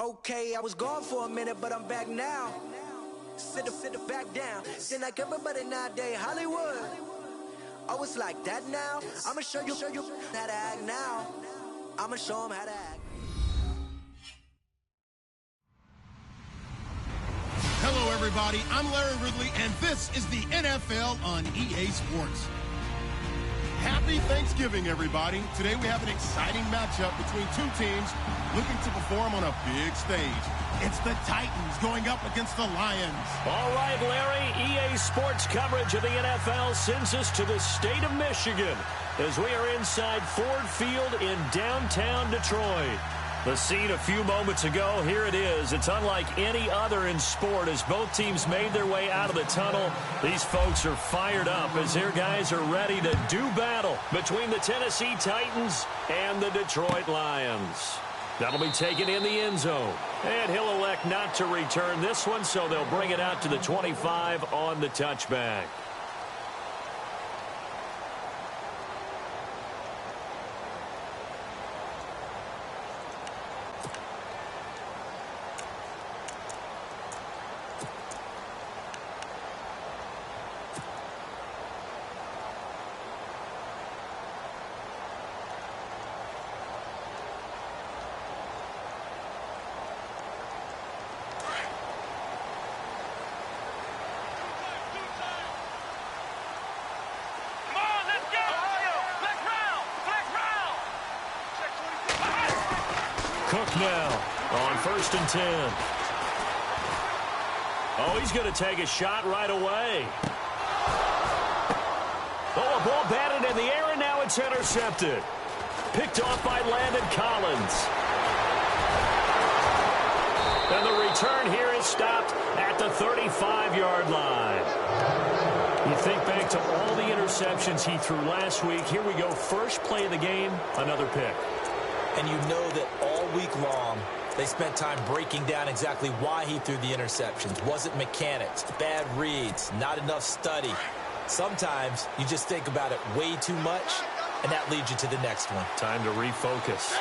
Okay, I was gone for a minute, but I'm back now. Sit the back down. Then like everybody nowadays, Hollywood. Oh, it's like that now. I'ma show you how to act now. I'ma show them how to act. Hello, everybody. I'm Larry Ridley, and this is the NFL on EA Sports. Happy Thanksgiving, everybody. Today we have an exciting matchup between two teams looking to perform on a big stage. It's the Titans going up against the Lions. All right, Larry, EA Sports coverage of the NFL sends us to the state of Michigan as we are inside Ford Field in downtown Detroit. The scene a few moments ago, here it is. It's unlike any other in sport as both teams made their way out of the tunnel. These folks are fired up as their guys are ready to do battle between the Tennessee Titans and the Detroit Lions. That'll be taken in the end zone. And he'll elect not to return this one, so they'll bring it out to the 25 on the touchback. Cook now on 1st and 10. Oh, he's going to take a shot right away. Oh, a ball batted in the air, and now it's intercepted. Picked off by Landon Collins. And the return here is stopped at the 35-yard line. You think back to all the interceptions he threw last week. Here we go. First play of the game, another pick. And you know that all week long, they spent time breaking down exactly why he threw the interceptions. Wasn't mechanics, bad reads, not enough study. Sometimes you just think about it way too much, and that leads you to the next one. Time to refocus.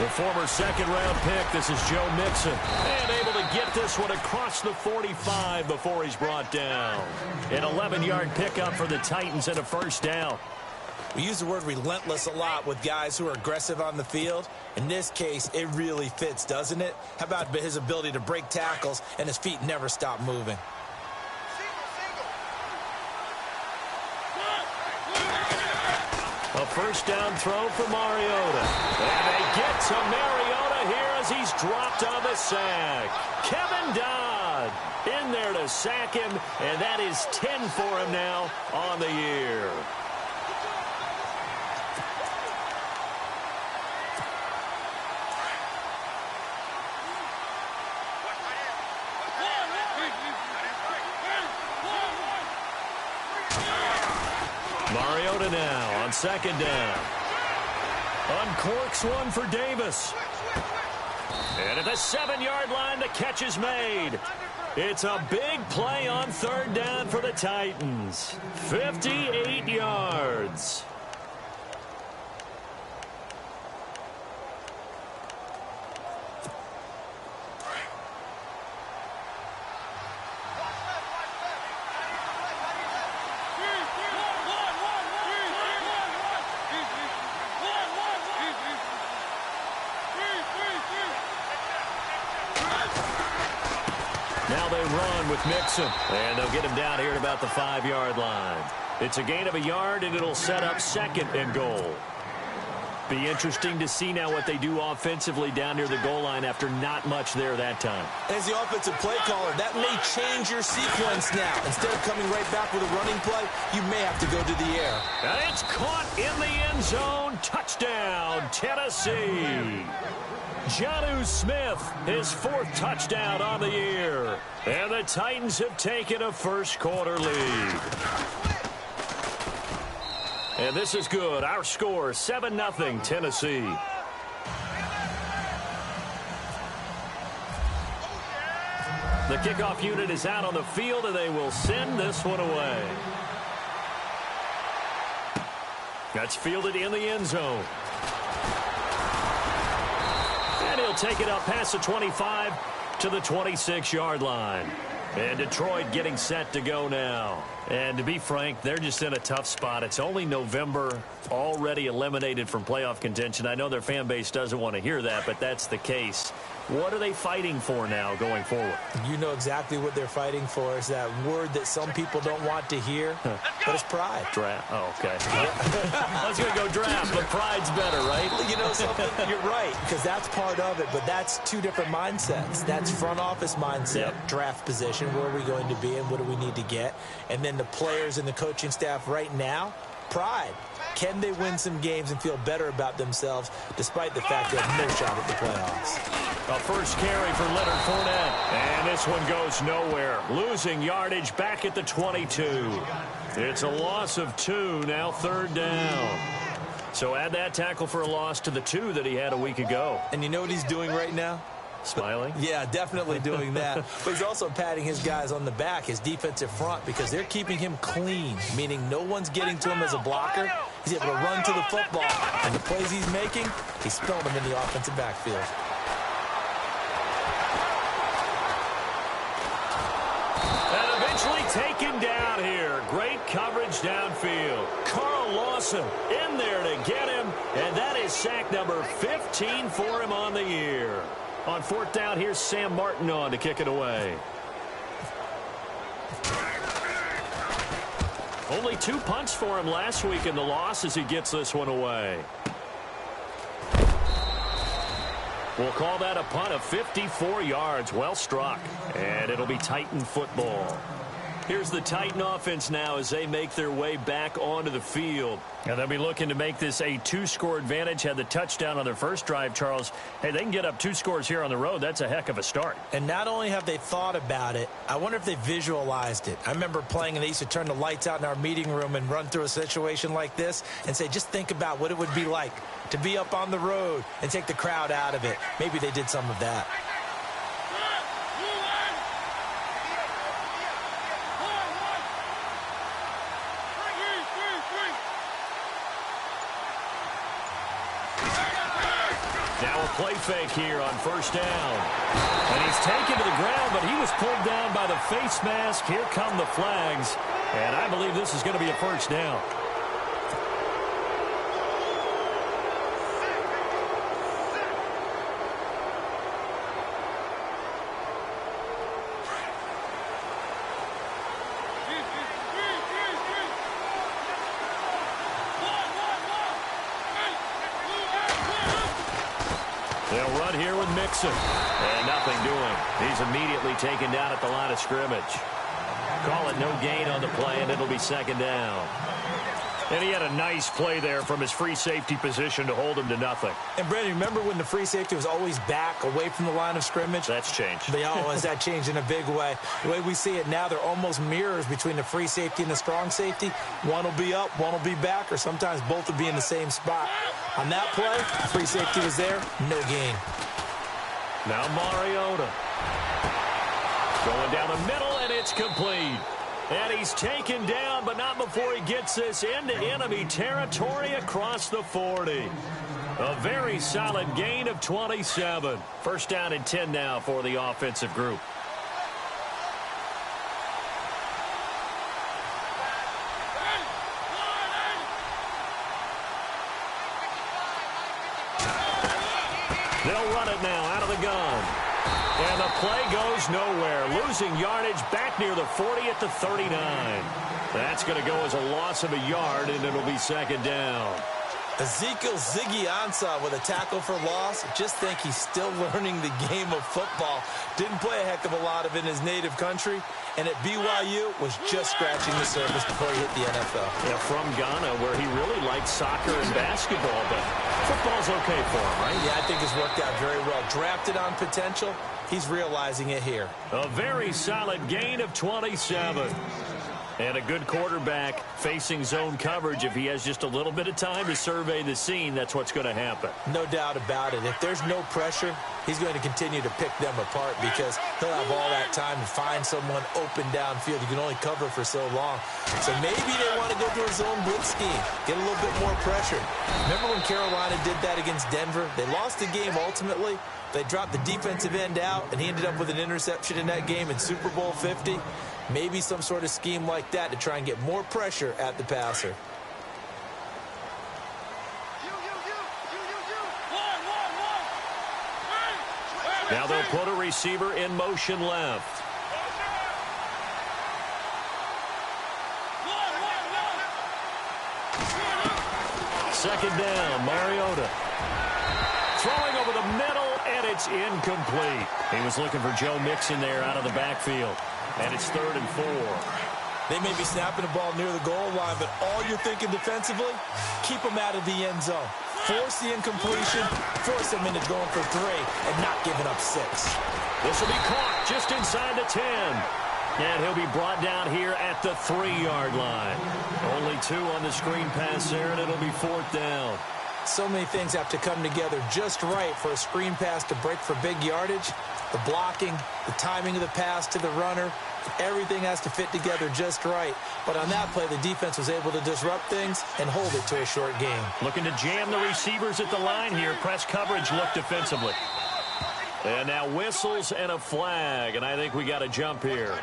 The former second-round pick, this is Joe Mixon. And able to get this one across the 45 before he's brought down. An 11-yard pickup for the Titans and a first down. We use the word relentless a lot with guys who are aggressive on the field. In this case, it really fits, doesn't it? How about his ability to break tackles and his feet never stop moving? A first down throw for Mariota. And they get to Mariota here as he's dropped on the sack. Kevin Dodd in there to sack him, and that is 10 for him now on the year. Mariota now on second down. Uncorks one for Davis. And at the 7-yard line, the catch is made. It's a big play on third down for the Titans. 58 yards. Now they run with Mixon, and they'll get him down here at about the 5-yard line. It's a gain of a yard, and it'll set up second and goal. Be interesting to see now what they do offensively down near the goal line after not much there that time. As the offensive play caller, that may change your sequence now. Instead of coming right back with a running play, you may have to go to the air. And it's caught in the end zone. Touchdown, Tennessee. Jonnu Smith, his 4th touchdown on the year. And the Titans have taken a first-quarter lead. And this is good. Our score, 7-0 Tennessee. The kickoff unit is out on the field, and they will send this one away. That's fielded in the end zone. And he'll take it up past the 25 to the 26-yard line. And Detroit getting set to go now. And to be frank, they're just in a tough spot. It's only November, already eliminated from playoff contention. I know their fan base doesn't want to hear that, but that's the case. What are they fighting for now going forward? You know exactly what they're fighting for. Is that word that some people don't want to hear, but it's pride. Draft. Oh, okay. I was going to go draft, but pride's better, right? You know something? You're right, because that's part of it, but that's two different mindsets. That's front office mindset, draft position, where are we going to be and what do we need to get? And then the players and the coaching staff right now, pride. Can they win some games and feel better about themselves despite the fact they have no shot at the playoffs? A first carry for Leonard Fournette. And this one goes nowhere. Losing yardage back at the 22. It's a loss of 2, now 3rd down. So add that tackle for a loss to the 2 that he had a week ago. And you know what he's doing right now? Smiling? Yeah, definitely doing that. But he's also patting his guys on the back, his defensive front, because they're keeping him clean, meaning no one's getting to him as a blocker. He's able to run to the football. And the plays he's making, he's spilling them in the offensive backfield. And eventually taken down here. Great coverage downfield. Carl Lawson in there to get him. And that is sack number 15 for him on the year. On 4th down, here's Sam Martin on to kick it away. Only 2 punts for him last week in the loss as he gets this one away. We'll call that a punt of 54 yards. Well struck. And it'll be Titan football. Here's the Titan offense now as they make their way back onto the field. And they'll be looking to make this a 2-score advantage. Had the touchdown on their first drive, Charles. Hey, they can get up 2 scores here on the road. That's a heck of a start. And not only have they thought about it, I wonder if they visualized it. I remember playing and they used to turn the lights out in our meeting room and run through a situation like this and say, just think about what it would be like to be up on the road and take the crowd out of it. Maybe they did some of that. Now a play fake here on 1st down. And he's taken to the ground, but he was pulled down by the face mask. Here come the flags. And I believe this is going to be a 1st down. They'll run here with Mixon. And nothing doing. He's immediately taken down at the line of scrimmage. Call it no gain on the play, and it'll be 2nd down. And he had a nice play there from his free safety position to hold him to nothing. And, Brandon, remember when the free safety was always back away from the line of scrimmage? That's changed. That changed in a big way. The way we see it now, they're almost mirrors between the free safety and the strong safety. One will be up, one will be back, or sometimes both will be in the same spot. On that play, free safety was there, no gain. Now Mariota. Going down the middle, and it's complete. And he's taken down, but not before he gets this into enemy territory across the 40. A very solid gain of 27. 1st down and 10 now for the offensive group. They'll run it now out of the gun. And the play goes nowhere. Losing yardage back near the 40 at the 39. That's going to go as a loss of a yard, and it'll be 2nd down. Ezekiel Ziggy Ansah with a tackle for loss. Just think he's still learning the game of football. Didn't play a heck of a lot of it in his native country. And at BYU was just scratching the surface before he hit the NFL. Yeah, from Ghana, where he really liked soccer and basketball, but football's okay for him, right? Yeah, I think it's worked out very well. Drafted on potential, he's realizing it here. A very solid gain of 27. And a good quarterback facing zone coverage, if he has just a little bit of time to survey the scene, that's what's going to happen. No doubt about it. If there's no pressure, he's going to continue to pick them apart because he'll have all that time to find someone open downfield. You can only cover for so long. So maybe they want to go to a zone blitz scheme, get a little bit more pressure. Remember when Carolina did that against Denver? They lost the game ultimately. They dropped the defensive end out, and he ended up with an interception in that game in Super Bowl 50. Maybe some sort of scheme like that to try and get more pressure at the passer. Now they'll put a receiver in motion left. Second down, Mariota. Throwing over the middle, and it's incomplete. He was looking for Joe Mixon there out of the backfield. And it's 3rd and 4. They may be snapping the ball near the goal line, but all you're thinking defensively, keep them out of the end zone. Force the incompletion, force them into going for 3, and not giving up 6. This will be caught just inside the 10. And he'll be brought down here at the 3-yard line. Only 2 on the screen pass there, and it'll be 4th down. So many things have to come together just right for a screen pass to break for big yardage. The blocking, the timing of the pass to the runner, everything has to fit together just right. But on that play, the defense was able to disrupt things and hold it to a short game. Looking to jam the receivers at the line here. Press coverage look defensively. And now whistles and a flag, and I think we got a jump here.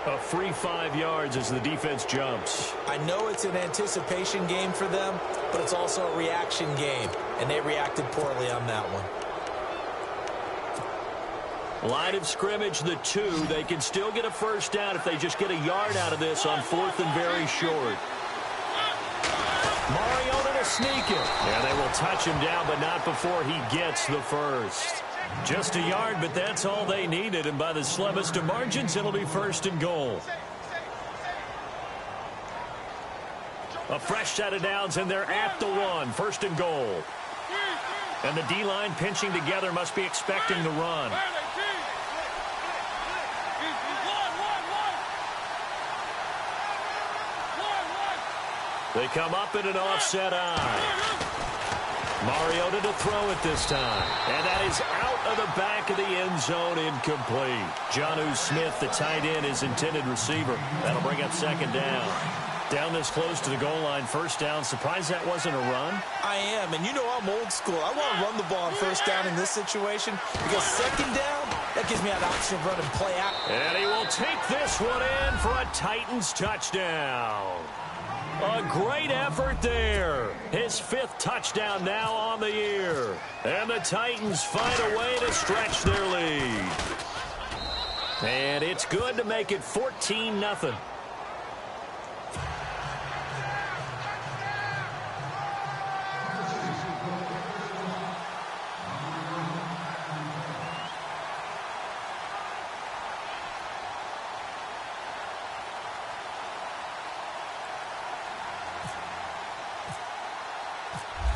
A free 5 yards as the defense jumps. I know it's an anticipation game for them, but it's also a reaction game, and they reacted poorly on that one. Line of scrimmage, the 2. They can still get a first down if they just get a yard out of this on 4th and very short. Mariota to sneak it. And they will touch him down, but not before he gets the first. Just a yard, but that's all they needed. And by the slimmest of margins, it'll be 1st and goal. A fresh set of downs, and they're at the 1. 1st and goal. And the D-line pinching together must be expecting the run. They come up in an offset eye. Mariota to throw it this time. And that is out of the back of the end zone, incomplete. Jonnu Smith, the tight end, is intended receiver. That'll bring up 2nd down. Down this close to the goal line, 1st down. Surprised that wasn't a run? I am, and you know I'm old school. I want to run the ball on 1st down in this situation because 2nd down, that gives me an option of running play out. And he will take this one in for a Titans touchdown. A great effort there. His 5th touchdown now on the year. And the Titans find a way to stretch their lead. And it's good to make it 14-0.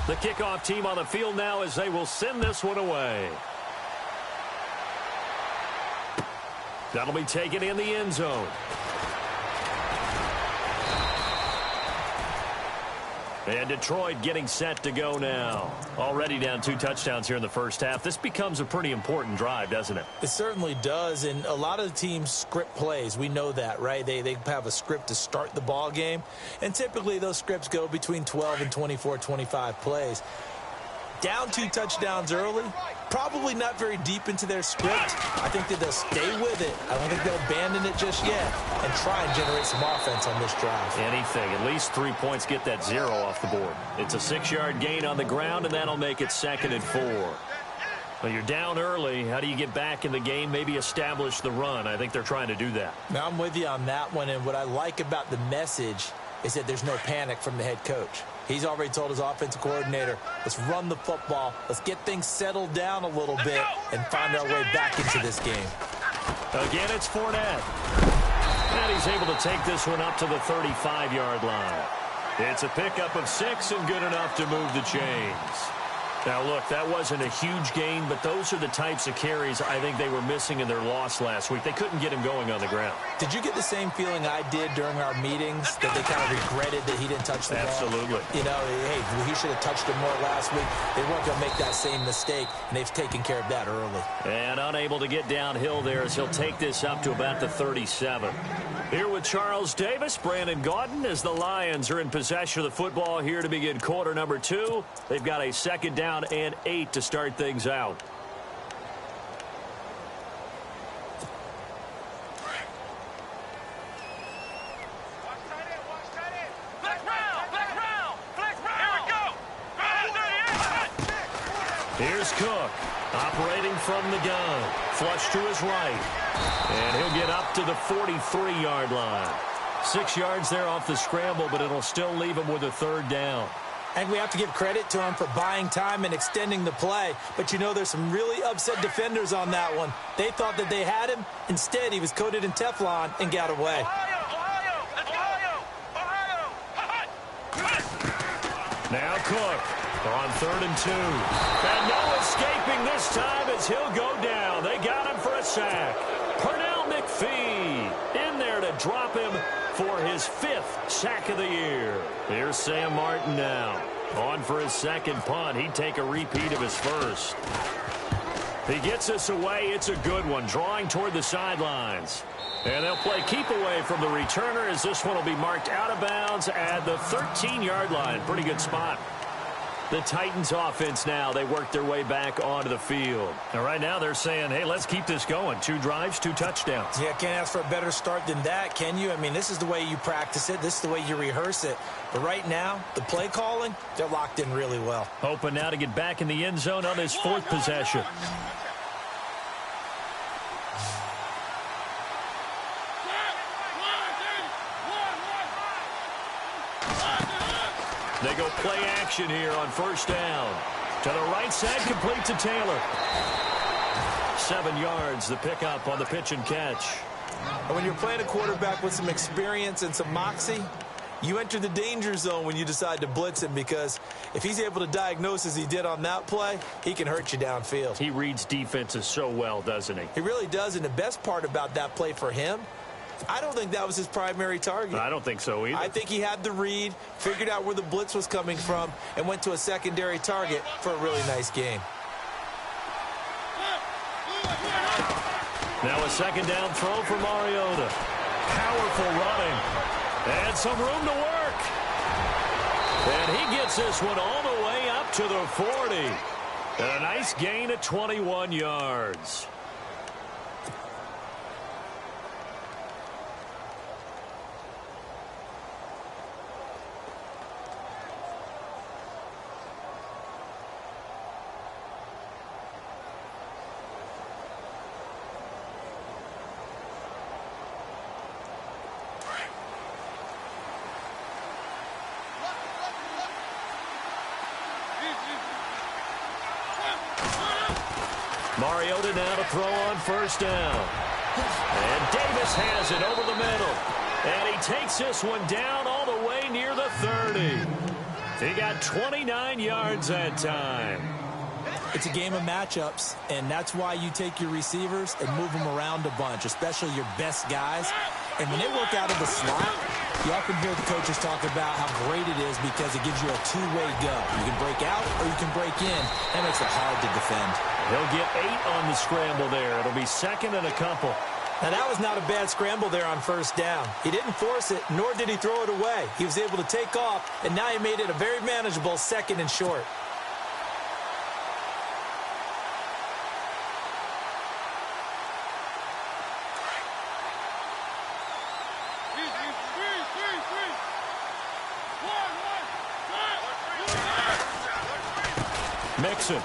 The kickoff team on the field now as they will send this one away. That'll be taken in the end zone. And Detroit getting set to go now. Already down 2 touchdowns here in the first half. This becomes a pretty important drive, doesn't it? It certainly does, and a lot of the teams script plays. We know that, right? They have a script to start the ball game, and typically those scripts go between 12 and 24, 25 plays. Down 2 touchdowns early, probably not very deep into their script. I think that they'll stay with it. I don't think they'll abandon it just yet and try and generate some offense on this drive. Anything. At least 3 points get that 0 off the board. It's a 6-yard gain on the ground, and that'll make it 2nd and 4. Well, you're down early. How do you get back in the game? Maybe establish the run. I think they're trying to do that. Now, I'm with you on that one, and what I like about the message is that there's no panic from the head coach. He's already told his offensive coordinator, let's run the football, let's get things settled down a little bit and find our way back into this game. Again, it's Fournette. And he's able to take this one up to the 35-yard line. It's a pickup of 6 and good enough to move the chains. Now, look, that wasn't a huge gain, but those are the types of carries I think they were missing in their loss last week. They couldn't get him going on the ground. Did you get the same feeling I did during our meetings, that they kind of regretted that he didn't touch the ball? Absolutely. You know, hey, he should have touched it more last week. They weren't going to make that same mistake, and they've taken care of that early. And unable to get downhill there as he'll take this up to about the 37. Here with Charles Davis, Brandon Gaudin, as the Lions are in possession of the football here to begin quarter number 2. They've got a 2nd down and 8 to start things out. Here's Cook, operating from the gun. Flush to his right. And he'll get up to the 43-yard line. 6 yards there off the scramble, but it'll still leave him with a 3rd down. I think we have to give credit to him for buying time and extending the play. But, you know, there's some really upset defenders on that one. They thought that they had him. Instead, he was coated in Teflon and got away. Now Cook on 3rd and 2. And no escaping this time as he'll go down. They got him for a sack. Pernell McPhee in there to drop him for his 5th sack of the year. Here's Sam Martin now. On for his 2nd punt. He'd take a repeat of his 1st. He gets this away. It's a good one. Drawing toward the sidelines. And they'll play keep away from the returner as this one will be marked out of bounds at the 13-yard line. Pretty good spot. The Titans offense now, they work their way back onto the field. And right now they're saying, hey, let's keep this going. 2 drives, 2 touchdowns. Yeah, can't ask for a better start than that, can you? I mean, this is the way you practice it. This is the way you rehearse it. But right now, the play calling, they're locked in really well. Hoping now to get back in the end zone on his 4th possession. They go play action here on 1st down. To the right side, complete to Taylor. 7 yards, the pickup on the pitch and catch. And when you're playing a quarterback with some experience and some moxie, you enter the danger zone when you decide to blitz him, because if he's able to diagnose as he did on that play, he can hurt you downfield. He reads defenses so well, doesn't he? He really does, and the best part about that play for him, I don't think that was his primary target. I don't think so either. I think he had the read, figured out where the blitz was coming from, and went to a secondary target for a really nice game. Now a 2nd down throw for Mariota. Powerful running. And some room to work. And he gets this one all the way up to the 40. And a nice gain of 21 yards. Mariota now to throw on 1st down. And Davis has it over the middle. And he takes this one down all the way near the 30. He got 29 yards that time. It's a game of matchups, and that's why you take your receivers and move them around a bunch, especially your best guys. And when they work out of the slot, you often hear the coaches talk about how great it is because it gives you a 2-way go. You can break out or you can break in. That makes it hard to defend. He'll get 8 on the scramble there. It'll be 2nd and a couple. Now, that was not a bad scramble there on 1st down. He didn't force it, nor did he throw it away. He was able to take off, and now he made it a very manageable 2nd and short. Mixon.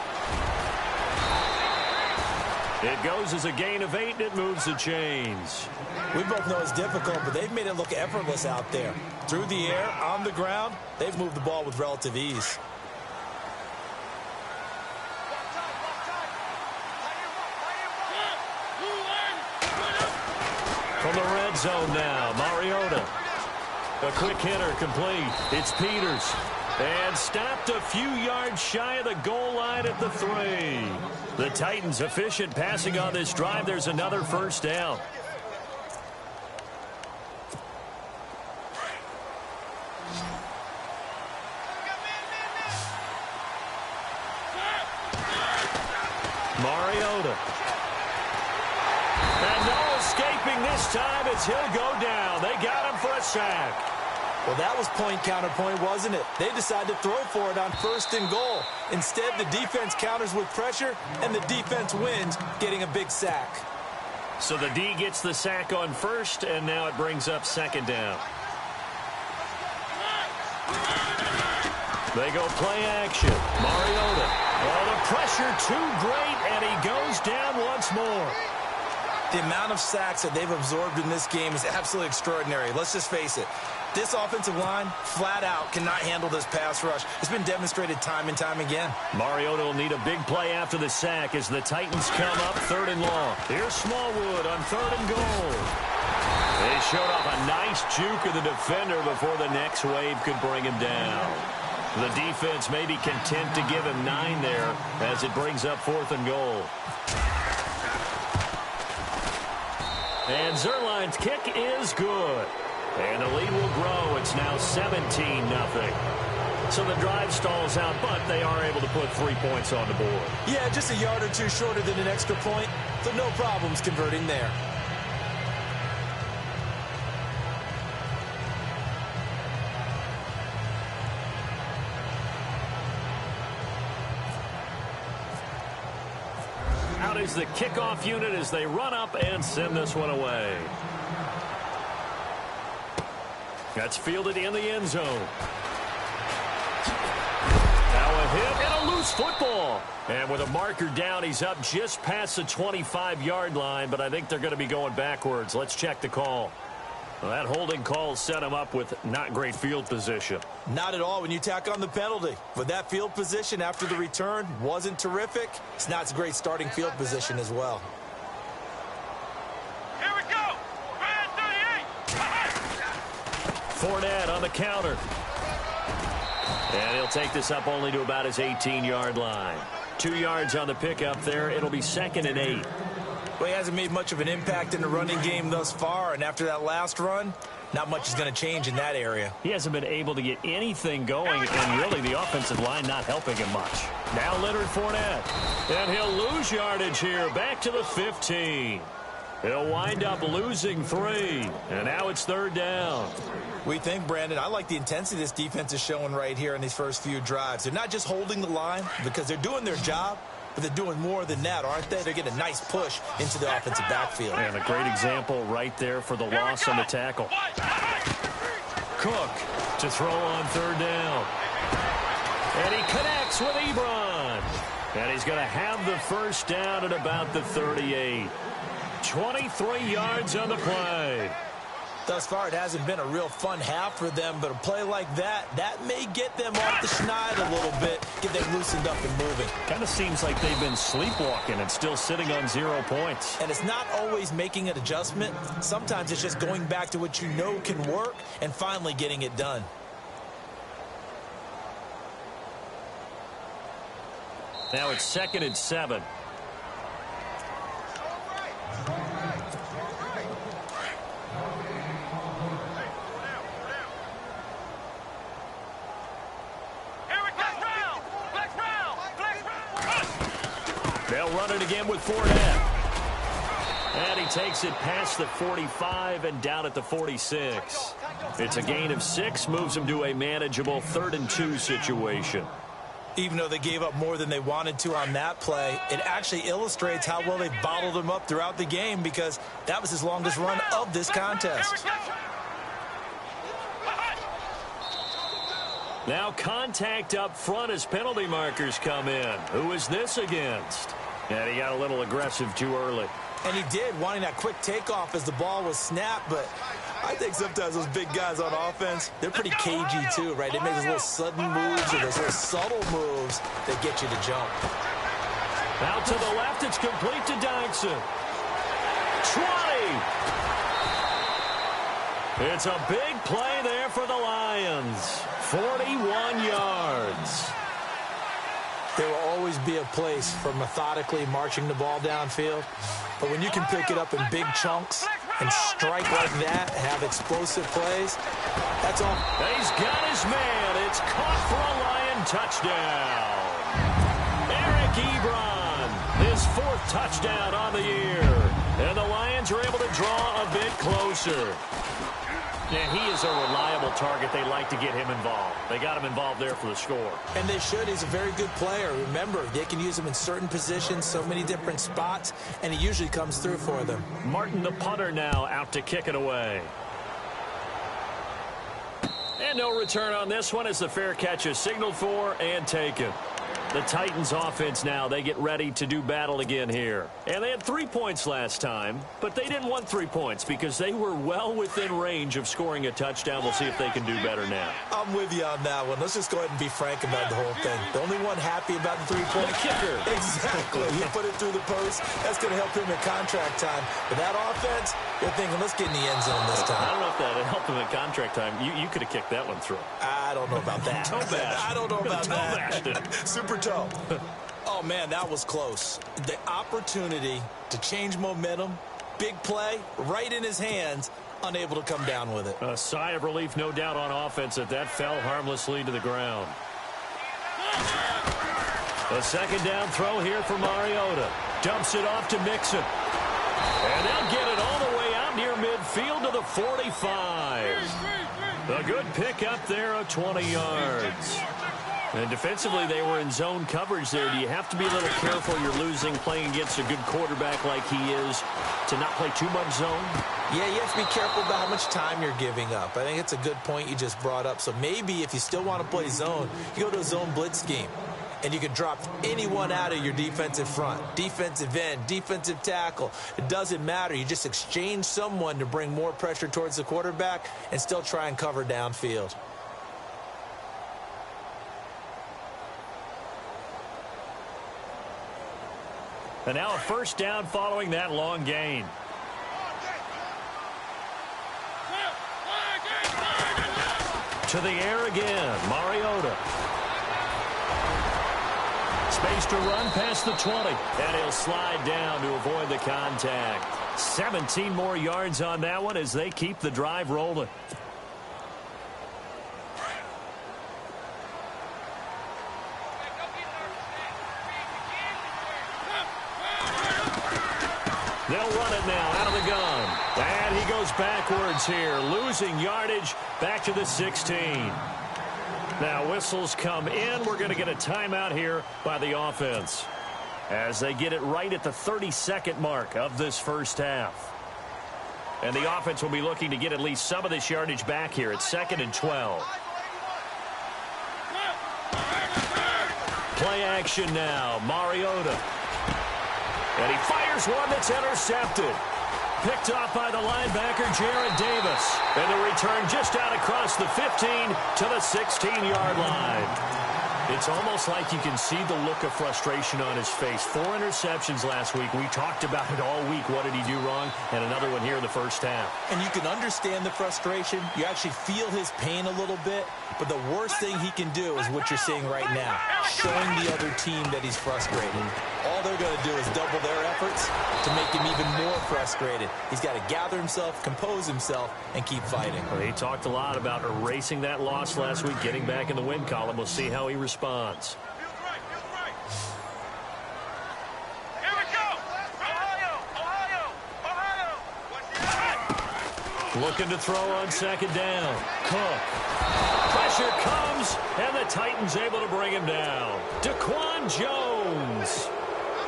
It goes as a gain of 8, and it moves the chains. We both know it's difficult, but they've made it look effortless out there. Through the air, on the ground, they've moved the ball with relative ease. From the red zone now, Mariota. A quick hitter complete. It's Peters. And stopped a few yards shy of the goal line at the 3. The Titans efficient passing on this drive. There's another first down. Mariota. And no escaping this time as he'll go down. They got him for a sack. Well, that was point counterpoint, wasn't it? They decided to throw for it on 1st and goal. Instead, the defense counters with pressure, and the defense wins, getting a big sack. So the D gets the sack on 1st, and now it brings up 2nd down. They go play action. Mariota. Oh, the pressure too great, and he goes down once more. The amount of sacks that they've absorbed in this game is absolutely extraordinary. Let's just face it. This offensive line, flat out, cannot handle this pass rush. It's been demonstrated time and time again. Mariota will need a big play after the sack as the Titans come up 3rd and long. Here's Smallwood on 3rd and goal. They showed off a nice juke of the defender before the next wave could bring him down. The defense may be content to give him 9 there as it brings up 4th and goal. And Zerline's kick is good. And the lead will grow. It's now 17-0. So the drive stalls out, but they are able to put 3 points on the board. Yeah, just a yard or two shorter than an extra point, so no problems converting there. Out is the kickoff unit as they run up and send this one away. That's fielded in the end zone. Now a hit and a loose football. And with a marker down, he's up just past the 25-yard line, but I think they're going to be going backwards. Let's check the call. Well, that holding call set him up with not great field position. Not at all when you tack on the penalty. But that field position after the return wasn't terrific. It's not a great starting field position as well. Here we go. Red 38. Fournette on the counter. And he'll take this up only to about his 18-yard line. 2 yards on the pickup there. It'll be 2nd and 8. Well, he hasn't made much of an impact in the running game thus far, and after that last run, not much is going to change in that area. He hasn't been able to get anything going, and really the offensive line not helping him much. Now Leonard Fournette, and he'll lose yardage here, back to the 15. He'll wind up losing 3, and now it's 3rd down. We think, Brandon, I like the intensity this defense is showing right here in these first few drives. They're not just holding the line because they're doing their job, but they're doing more than that, aren't they? They're getting a nice push into the offensive backfield. And a great example right there for the loss on the tackle. Cook to throw on 3rd down. And he connects with Ebron. And he's going to have the first down at about the 38. 23 yards on the play. Thus far, it hasn't been a real fun half for them, but a play like that may get them off the schneid a little bit, get them loosened up and moving. Kind of seems like they've been sleepwalking and still sitting on 0 points. And it's not always making an adjustment. Sometimes it's just going back to what you know can work and finally getting it done. Now it's 2nd and 7. They'll run it again with Fournette. And he takes it past the 45 and down at the 46. It's a gain of 6, moves him to a manageable 3rd and 2 situation. Even though they gave up more than they wanted to on that play, it actually illustrates how well they bottled him up throughout the game because that was his longest run of this contest. Now contact up front as penalty markers come in. Who is this against? And he got a little aggressive too early. And he did, wanting that quick takeoff as the ball was snapped, but I think sometimes those big guys on offense, they're pretty cagey too, right? They make those little sudden moves or those little subtle moves that get you to jump. Out to the left, it's complete to Dodson. 20! It's a big play there for the Lions. 41 yards. There will always be a place for methodically marching the ball downfield. But when you can pick it up in big chunks and strike like that, have explosive plays, that's all. He's got his man. It's caught for a Lion touchdown. Eric Ebron, his 4th touchdown on the year. And the Lions are able to draw a bit closer. Yeah, he is a reliable target. They like to get him involved. They got him involved there for the score. And they should. He's a very good player. Remember, they can use him in certain positions, so many different spots, and he usually comes through for them. Martin, the punter, now out to kick it away. And no return on this one as the fair catch is signaled for and taken. The Titans offense now, they get ready to do battle again here. And they had 3 points last time, but they didn't want 3 points because they were well within range of scoring a touchdown. We'll see if they can do better now. I'm with you on that one. Let's just go ahead and be frank about the whole thing. The only one happy about the 3-point kicker. Exactly. He put it through the post. That's going to help him in contract time. But that offense, you're thinking, let's get in the end zone this time. I don't know if that helped him in contract time. You could have kicked that one through. I don't know about that. Toe bash. I don't know about that. Bashed it. Super toe. Oh, man, that was close. The opportunity to change momentum, big play, right in his hands, unable to come down with it. A sigh of relief, no doubt, on offense that fell harmlessly to the ground. A 2nd down throw here for Mariota. Dumps it off to Mixon. And they'll get it all the way out near midfield to the 45. A good pickup there of 20 yards. And defensively, they were in zone coverage there. Do you have to be a little careful? You're losing playing against a good quarterback like he is to not play too much zone? Yeah, you have to be careful about how much time you're giving up. I think it's a good point you just brought up. So maybe if you still want to play zone, you go to a zone blitz scheme. And you can drop anyone out of your defensive front. Defensive end, defensive tackle. It doesn't matter. You just exchange someone to bring more pressure towards the quarterback and still try and cover downfield. And now a 1st down following that long gain. To the air again, Mariota. Space to run past the 20. And he'll slide down to avoid the contact. 17 more yards on that one as they keep the drive rolling. They'll run it now out of the gun. And he goes backwards here, losing yardage back to the 16. Now whistles come in. We're going to get a timeout here by the offense as they get it right at the 32nd mark of this 1st half. And the offense will be looking to get at least some of this yardage back here at 2nd and 12. Play action now. Mariota. And he fires one that's intercepted. Picked off by the linebacker, Jared Davis. And the return just out across the 15 to the 16-yard line. It's almost like you can see the look of frustration on his face. 4 interceptions last week. We talked about it all week. What did he do wrong? And another one here in the 1st half. And you can understand the frustration. You actually feel his pain a little bit. But the worst thing he can do is what you're seeing right now, showing the other team that he's frustrated. All they're going to do is double their efforts to make him even more frustrated. He's got to gather himself, compose himself, and keep fighting. Well, he talked a lot about erasing that loss last week, getting back in the win column. We'll see how he responds. Here we go! Ohio! Looking to throw on 2nd down. Cook. Pressure comes, and the Titans able to bring him down. Daquan Jones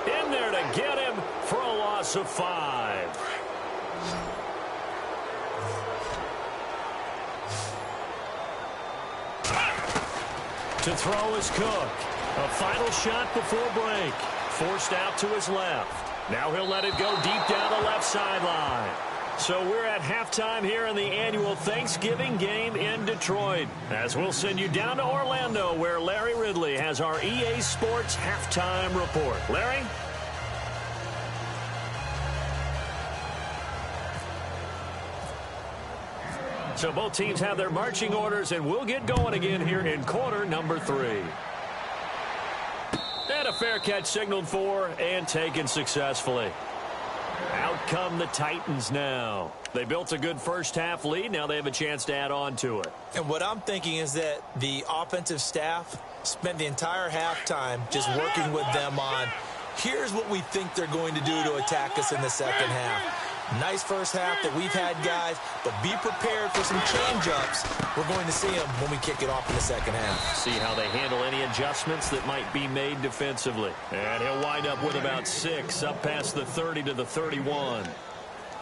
in there to get him for a loss of 5. To throw is Cook. A final shot before break. Forced out to his left. Now he'll let it go deep down the left sideline. So we're at halftime here in the annual Thanksgiving game in Detroit. As we'll send you down to Orlando, where Larry Ridley has our EA Sports halftime report. Larry? So both teams have their marching orders, and we'll get going again here in quarter number 3. And a fair catch signaled for and taken successfully. Out come the Titans now. They built a good first-half lead. Now they have a chance to add on to it. And what I'm thinking is that the offensive staff spent the entire halftime just working with them on, here's what we think they're going to do to attack us in the second half. Nice first half that we've had, guys, but be prepared for some change-ups. We're going to see them when we kick it off in the second half. See how they handle any adjustments that might be made defensively. And he'll wind up with about 6 up past the 30 to the 31.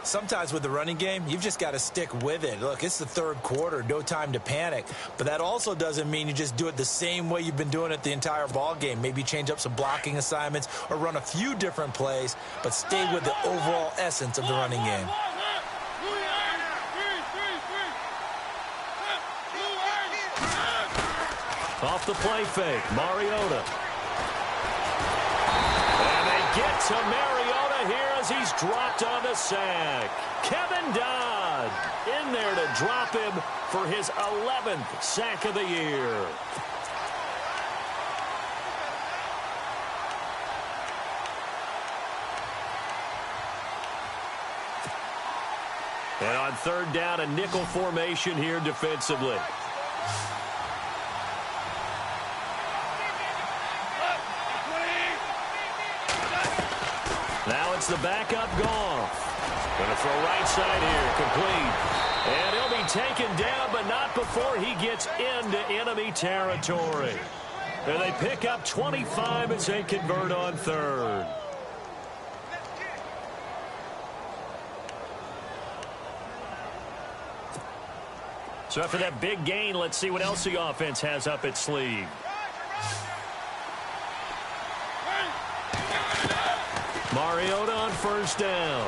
Sometimes with the running game, you've just got to stick with it. Look, it's the third quarter, no time to panic. But that also doesn't mean you just do it the same way you've been doing it the entire ball game. Maybe change up some blocking assignments or run a few different plays, but stay with the overall essence of the running game. Off the play fake, Mariota. And they get to Mariota here as he's dropped on the sack. Kevin Dodd in there to drop him for his 11th sack of the year. And on third down, a nickel formation here defensively. Now it's the backup Goff. Going to throw right side here, complete. And he'll be taken down, but not before he gets into enemy territory. And they pick up 25 as they convert on third. So after that big gain, let's see what else the offense has up its sleeve. Mariota on first down.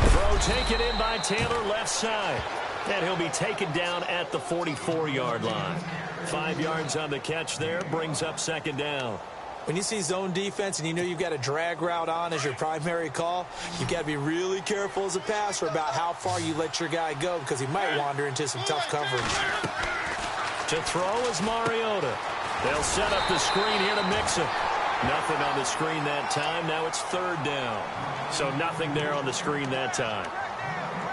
Throw taken in by Taylor left side. And he'll be taken down at the 44-yard line. 5 yards on the catch there, brings up second down. When you see zone defense and you know you've got a drag route on as your primary call, you've got to be really careful as a passer about how far you let your guy go because he might wander into some tough coverage. To throw is Mariota. They'll set up the screen here to mix it. Nothing on the screen that time. Now it's third down. So nothing there on the screen that time.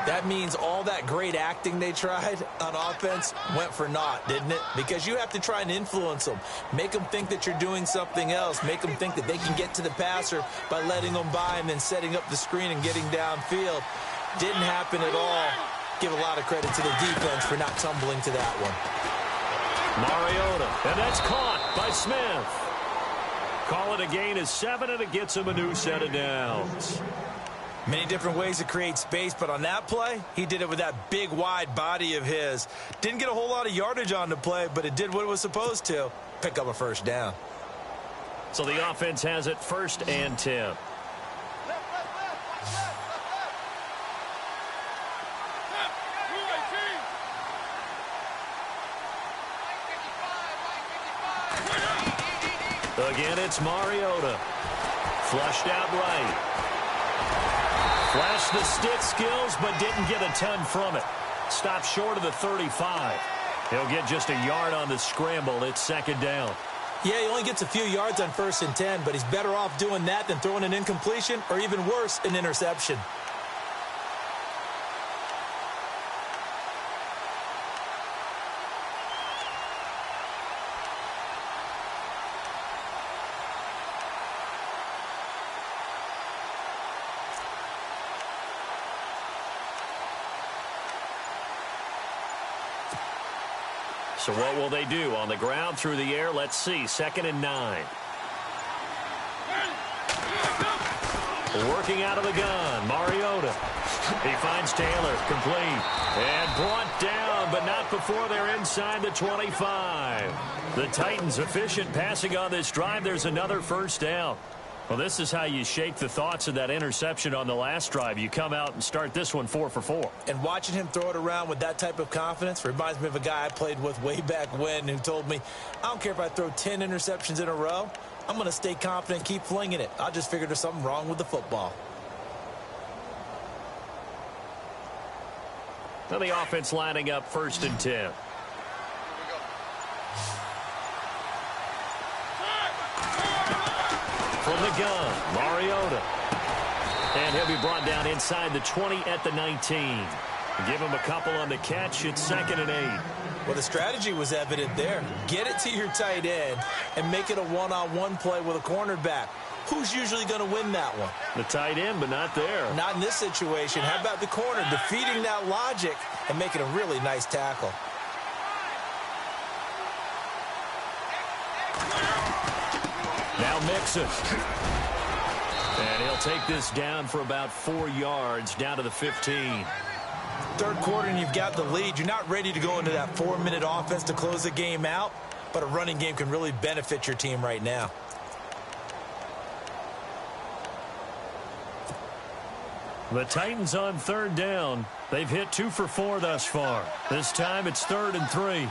That means all that great acting they tried on offense went for naught, didn't it? Because you have to try and influence them. Make them think that you're doing something else. Make them think that they can get to the passer by letting them by and then setting up the screen and getting downfield. Didn't happen at all. Give a lot of credit to the defense for not tumbling to that one. Mariota, and that's caught by Smith. Call it a gain of 7, and it gets him a new set of downs. Many different ways to create space, but on that play, he did it with that big, wide body of his. Didn't get a whole lot of yardage on the play, but it did what it was supposed to. Pick up a first down. So the offense has it 1st and 10. Again, it's Mariota. Flushed out right. Flashed the stick skills, but didn't get a ton from it. Stopped short of the 35. He'll get just a yard on the scramble. It's second down. Yeah, he only gets a few yards on 1st and 10, but he's better off doing that than throwing an incompletion or even worse, an interception. So what will they do? On the ground, through the air, let's see. 2nd and 9. Working out of the gun, Mariota. He finds Taylor, complete. And brought down, but not before they're inside the 25. The Titans efficient passing on this drive. There's another first down. Well, this is how you shake the thoughts of that interception on the last drive. You come out and start this one 4 for 4. And watching him throw it around with that type of confidence reminds me of a guy I played with way back when who told me, I don't care if I throw 10 interceptions in a row. I'm going to stay confident and keep flinging it. I just figured there's something wrong with the football. And the offense lining up 1st and 10. From the gun, Mariota. And he'll be brought down inside the 20 at the 19. Give him a couple on the catch. It's 2nd and 8. Well, the strategy was evident there. Get it to your tight end and make it a one-on-one play with a cornerback. Who's usually going to win that one? The tight end, but not there. Not in this situation. How about the corner defeating that logic and making a really nice tackle? Now Mixon. And he'll take this down for about 4 yards, down to the 15. Third quarter and you've got the lead. You're not ready to go into that 4-minute offense to close the game out, but a running game can really benefit your team right now. The Titans on 3rd down. They've hit 2 for 4 thus far. This time it's 3rd and 3.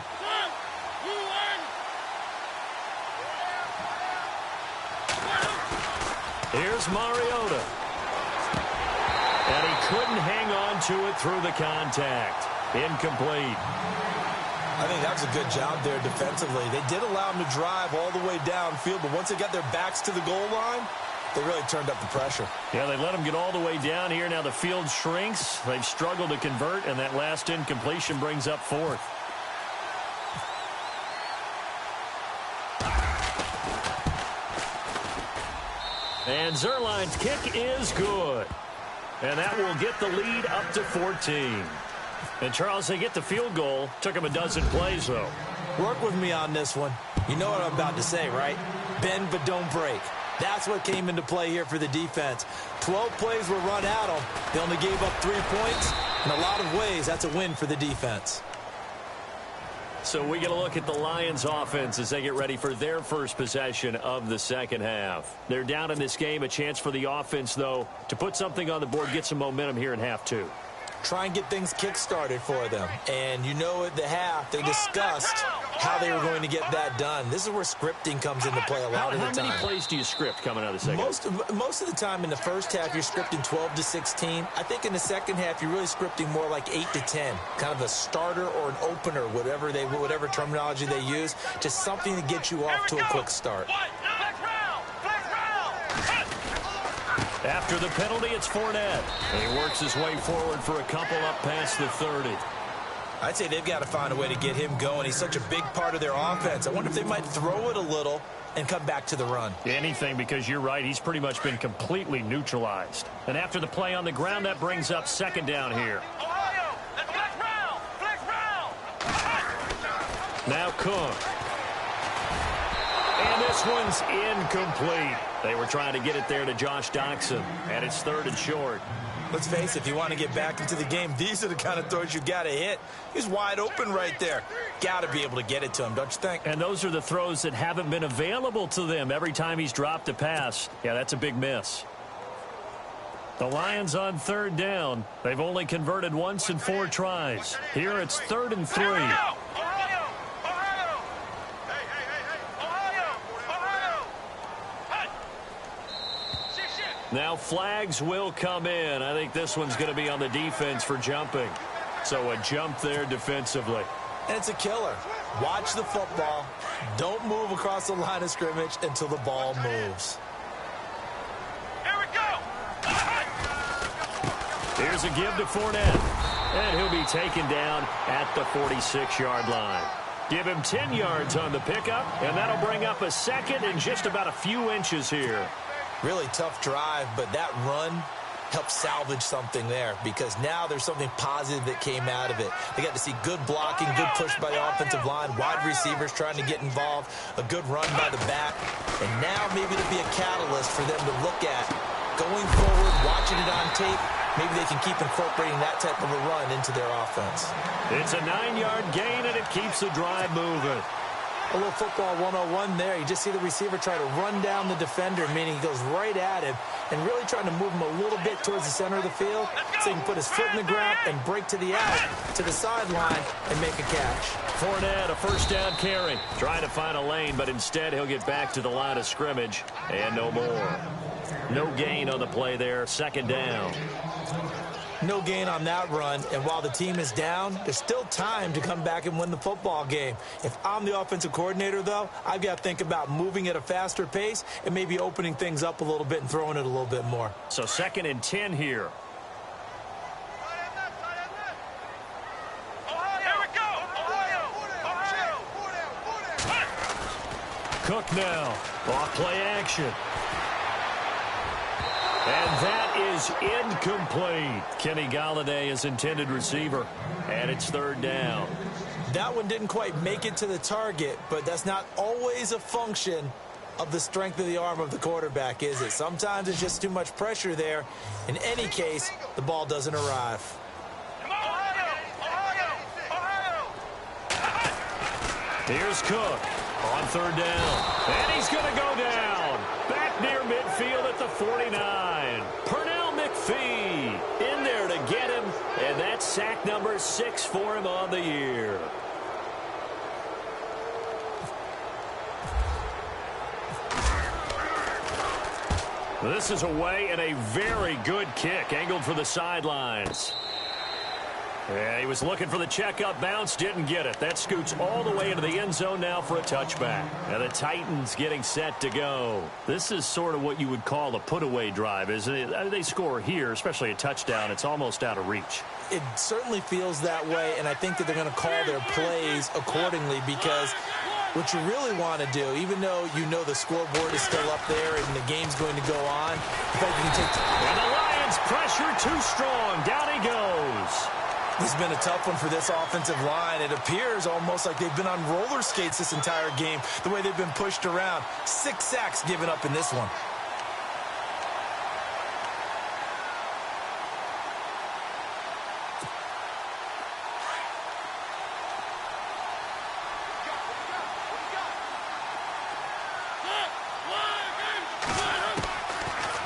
Here's Mariota. And he couldn't hang on to it through the contact. Incomplete. I think that was a good job there defensively. They did allow him to drive all the way downfield, but once they got their backs to the goal line, they really turned up the pressure. Yeah, they let him get all the way down here. Now the field shrinks. They've struggled to convert, and that last incompletion brings up 4th. And Zerline's kick is good. And that will get the lead up to 14. And, Charles, they get the field goal. Took him a dozen plays, though. Work with me on this one. You know what I'm about to say, right? Bend but don't break. That's what came into play here for the defense. 12 plays were run at them. They only gave up 3 points. In a lot of ways, that's a win for the defense. So we get a look at the Lions offense as they get ready for their first possession of the second half. They're down in this game. A chance for the offense, though, to put something on the board, get some momentum here in half 2. Try and get things kick-started for them. And you know at the half, they discussed how they were going to get that done. This is where scripting comes into play a lot of the time. How many plays do you script coming out of the second half? Most of the time in the first half, you're scripting 12 to 16. I think in the second half, you're really scripting more like 8 to 10. Kind of a starter or an opener, whatever terminology they use. Just something to get you off to a quick start. After the penalty, it's Fournette. And he works his way forward for a couple up past the 30. I'd say they've got to find a way to get him going. He's such a big part of their offense. I wonder if they might throw it a little and come back to the run. Anything, because you're right. He's pretty much been completely neutralized. And after the play on the ground, that brings up 2nd down here. Ohio, let's flex round. Now Cook. And this one's incomplete. They were trying to get it there to Josh Doxson, and it's 3rd and short. Let's face it, if you want to get back into the game, these are the kind of throws you got to hit. He's wide open right there. Got to be able to get it to him, don't you think? And those are the throws that haven't been available to them every time he's dropped a pass. Yeah, that's a big miss. The Lions on 3rd down. They've only converted once in 4 tries. Here it's 3rd and 3. Now flags will come in. I think this one's going to be on the defense for jumping. So a jump there defensively. And it's a killer. Watch the football. Don't move across the line of scrimmage until the ball moves. Here we go. Here's a give to Fournette. And he'll be taken down at the 46-yard line. Give him 10 yards on the pickup, and that'll bring up a 2nd and just about a few inches here. Really tough drive, but that run helped salvage something there because now there's something positive that came out of it. They got to see good blocking, good push by the offensive line, wide receivers trying to get involved, a good run by the back, and now maybe to be a catalyst for them to look at going forward, watching it on tape. Maybe they can keep incorporating that type of a run into their offense. It's a 9-yard gain, and it keeps the drive moving. A little football 101 there. You just see the receiver try to run down the defender, meaning he goes right at him and really trying to move him a little bit towards the center of the field so he can put his foot in the ground and break to the out, to the sideline, and make a catch. Fournette, a 1st down carry. Trying to find a lane, but instead he'll get back to the line of scrimmage and no more. No gain on the play there. 2nd down. No gain on that run, and while the team is down, there's still time to come back and win the football game. If I'm the offensive coordinator, though, I've got to think about moving at a faster pace and maybe opening things up a little bit and throwing it a little bit more. So 2nd and 10 here. Cook now, off play action. And that is incomplete. Kenny Golladay is intended receiver, and it's 3rd down. That one didn't quite make it to the target, but that's not always a function of the strength of the arm of the quarterback, is it? Sometimes it's just too much pressure there. In any case, the ball doesn't arrive. Here's Cook on 3rd down. And he's going to go down. Back near midfield at the 49. Pernell McPhee in there to get him. And that's sack number 6 for him on the year. This is away and a very good kick angled for the sidelines. Yeah, he was looking for the checkup bounce, didn't get it. That scoots all the way into the end zone now for a touchback. And the Titans getting set to go. This is sort of what you would call a put-away drive, isn't it? They score here, especially a touchdown. It's almost out of reach. It certainly feels that way, and I think that they're going to call their plays accordingly because what you really want to do, even though you know the scoreboard is still up there and the game's going to go on, in fact, you can take... And the Lions pressure too strong. Down he goes. This has been a tough one for this offensive line. It appears almost like they've been on roller skates this entire game, the way they've been pushed around. 6 sacks given up in this one.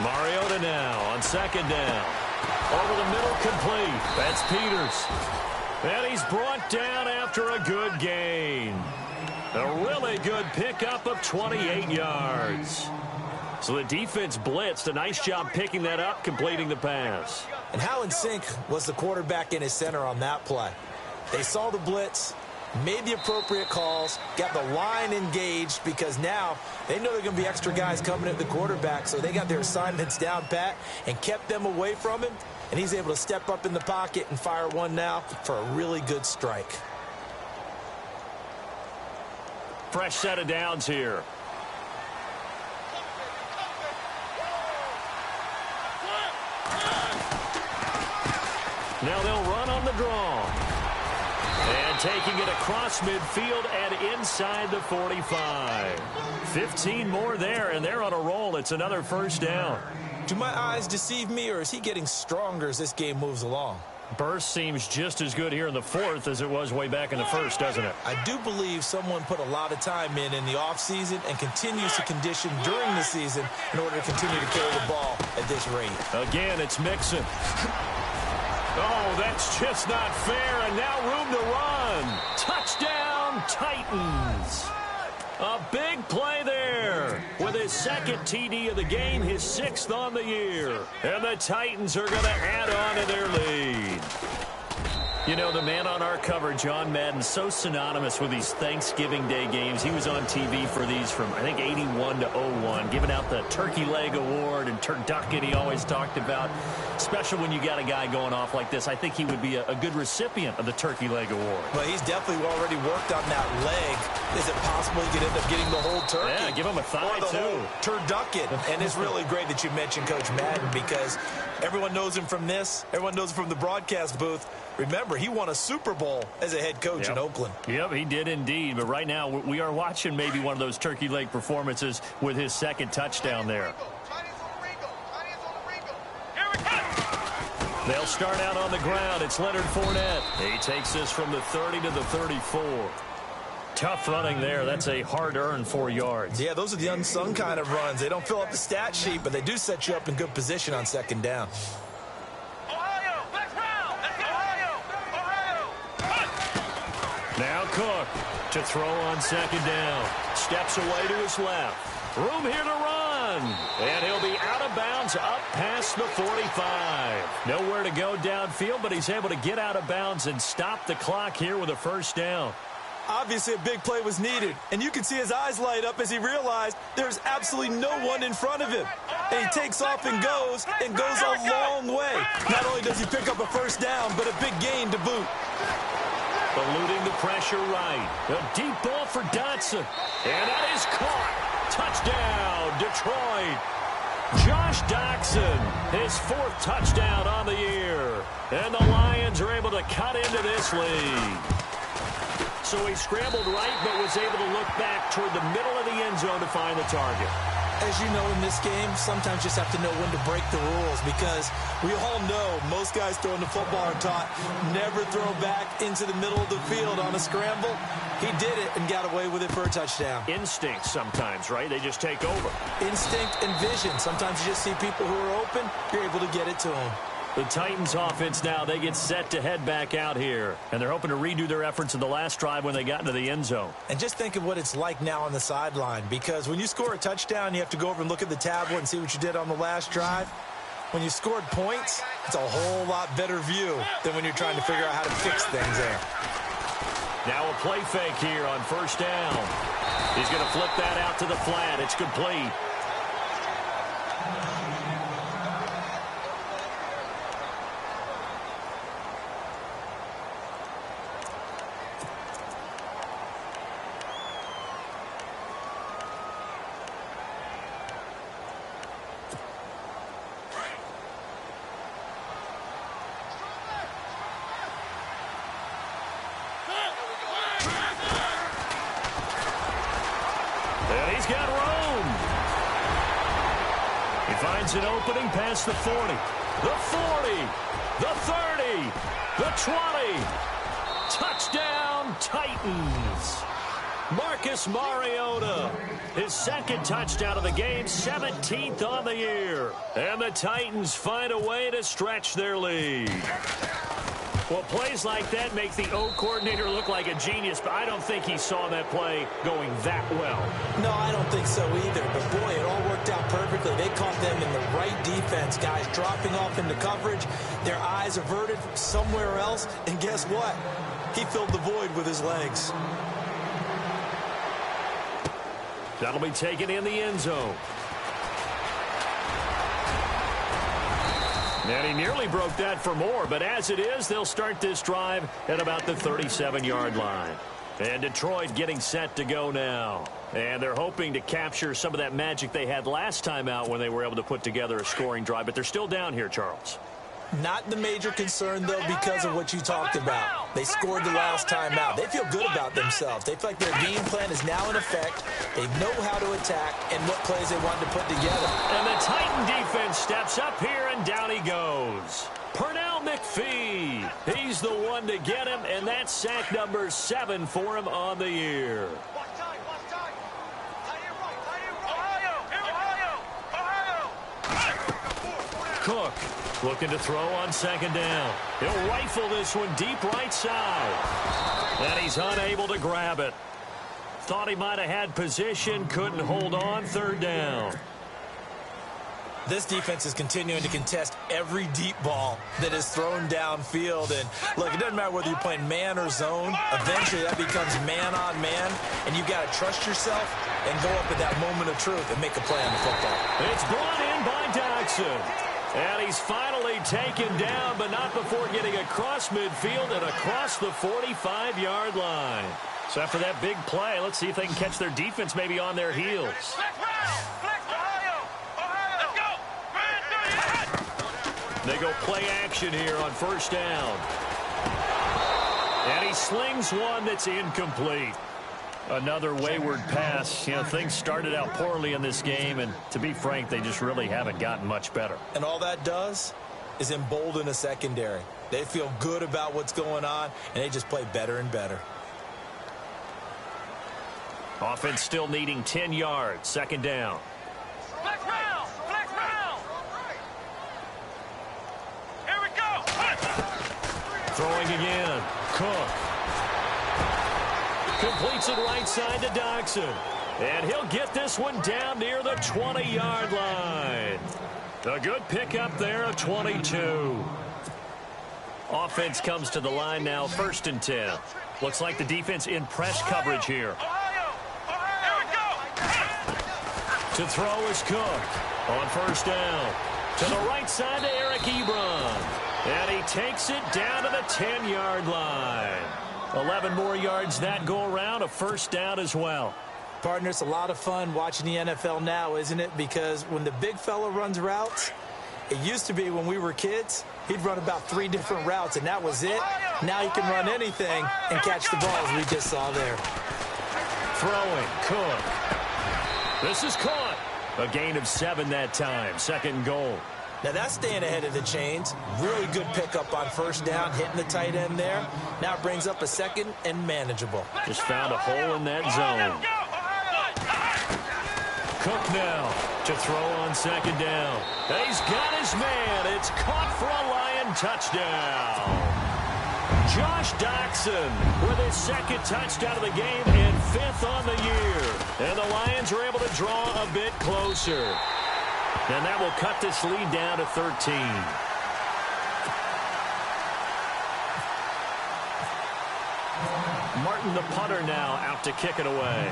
Mariota now on 2nd down. Over the middle, complete. That's Peters. And he's brought down after a good gain. A really good pickup of 28 yards. So the defense blitzed. A nice job picking that up, completing the pass. And how in sync was the quarterback in his center on that play? They saw the blitz, made the appropriate calls, got the line engaged because now they know there are going to be extra guys coming at the quarterback, so they got their assignments down pat and kept them away from him, and he's able to step up in the pocket and fire one now for a really good strike. Fresh set of downs here. Now they'll run on the draw. And taking it across midfield and inside the 45. 15 more there, and they're on a roll. It's another 1st down. Do my eyes deceive me, or is he getting stronger as this game moves along? Burst seems just as good here in the 4th as it was way back in the 1st, doesn't it? I do believe someone put a lot of time in the offseason and continues to condition during the season in order to continue to carry the ball at this rate. Again, it's Mixon. Oh, that's just not fair, and now room to run. Touchdown, Titans. A big play there with his 2nd TD of the game, his 6th on the year. And the Titans are going to add on to their lead. You know, the man on our cover, John Madden, so synonymous with these Thanksgiving Day games. He was on TV for these from, I think, 81 to 01, giving out the Turkey Leg Award and turducken he always talked about. Special when you got a guy going off like this. I think he would be a good recipient of the Turkey Leg Award. Well, he's definitely already worked on that leg. Is it possible he could end up getting the whole turkey? Yeah, give him a thigh, or the too. Whole turducken. And it's really great that you mentioned Coach Madden because everyone knows him from this. Everyone knows him from the broadcast booth. Remember, he won a Super Bowl as a head coach in Oakland. Yep, he did indeed. But right now, we are watching maybe one of those turkey leg performances with his 2nd touchdown there. They'll start out on the ground. It's Leonard Fournette. He takes this from the 30 to the 34. Tough running there. That's a hard-earned 4 yards. Yeah, those are the unsung kind of runs. They don't fill up the stat sheet, but they do set you up in good position on 2nd down. Now Cook to throw on 2nd down. Steps away to his left. Room here to run. And he'll be out of bounds up past the 45. Nowhere to go downfield, but he's able to get out of bounds and stop the clock here with a first down. Obviously, a big play was needed, and you can see his eyes light up as he realized there's absolutely no one in front of him. And he takes off and goes a long way. Not only does he pick up a first down, but a big gain to boot. Eluding the pressure right. A deep ball for Dotson. And that is caught. Touchdown, Detroit. Josh Doctson, his 4th touchdown on the year. And the Lions are able to cut into this lead. So he scrambled right, but was able to look back toward the middle of the end zone to find the target. As you know, in this game, sometimes you just have to know when to break the rules, because we all know most guys throwing the football are taught never throw back into the middle of the field on a scramble. He did it and got away with it for a touchdown. Instinct sometimes, right? They just take over. Instinct and vision. Sometimes you just see people who are open, you're able to get it to them. The Titans offense now, they get set to head back out here. And they're hoping to redo their efforts in the last drive when they got into the end zone. And just think of what it's like now on the sideline. Because when you score a touchdown, you have to go over and look at the tablet and see what you did on the last drive. When you scored points, it's a whole lot better view than when you're trying to figure out how to fix things there. Now a play fake here on first down. He's going to flip that out to the flat. It's complete. And he's got room. He finds an opening past the 40. The 40. The 30. The 20. Touchdown, Titans. Marcus Mariota, his 2nd touchdown of the game, 17th on the year. And the Titans find a way to stretch their lead. Well, plays like that make the O coordinator look like a genius, but I don't think he saw that play going that well. No, I don't think so either. But, boy, it all worked out perfectly. They caught them in the right defense. Guys dropping off into coverage, their eyes averted somewhere else. And guess what? He filled the void with his legs. That'll be taken in the end zone. And he nearly broke that for more, but as it is, they'll start this drive at about the 37-yard line. And Detroit getting set to go now. And they're hoping to capture some of that magic they had last time out when they were able to put together a scoring drive, but they're still down here, Charles. Not the major concern, though, because of what you talked about. They scored the last time out. They feel good about themselves. They feel like their game plan is now in effect. They know how to attack and what plays they want to put together. And the Titan defense steps up here, and down he goes. Pernell McPhee. He's the one to get him, and that's sack number 7 for him on the year. Cook looking to throw on 2nd down. He'll rifle this one deep right side. And he's unable to grab it. Thought he might have had position, couldn't hold on, 3rd down. This defense is continuing to contest every deep ball that is thrown downfield. And, look, it doesn't matter whether you're playing man or zone. Eventually, that becomes man on man. And you've got to trust yourself and go up at that moment of truth and make a play on the football. It's brought in by Dotson. And he's finally taken down, but not before getting across midfield and across the 45-yard line. So after that big play, let's see if they can catch their defense maybe on their heels. They go play action here on 1st down. And he slings one that's incomplete. Another wayward pass. You know, things started out poorly in this game, and to be frank, they just really haven't gotten much better. And all that does is embolden a secondary. They feel good about what's going on, and they just play better and better. Offense still needing 10 yards. 2nd down. Flex round! Flex round! Here we go! Throwing again. Cook. Completes it right side to Dotson. And he'll get this one down near the 20-yard line. A good pickup there of 22. Offense comes to the line now, 1st and 10. Looks like the defense in press coverage here. To throw is Cook on 1st down. To the right side to Eric Ebron. And he takes it down to the 10-yard line. 11 more yards that go around, a 1st down as well. Partner, it's a lot of fun watching the NFL now, isn't it? Because when the big fella runs routes, it used to be when we were kids, he'd run about 3 different routes, and that was it. Now he can run anything and catch the balls we just saw there. Throwing, Cook. This is caught. A gain of 7 that time, 2nd and goal. Now that's staying ahead of the chains. Really good pickup on 1st down, hitting the tight end there. Now it brings up a 2nd and manageable. Just found a hole in that zone. Cook now to throw on 2nd down. He's got his man. It's caught for a Lion touchdown. Josh Doxson with his 2nd touchdown of the game and 5th on the year. And the Lions are able to draw a bit closer. And that will cut this lead down to 13. Martin, the punter, now out to kick it away.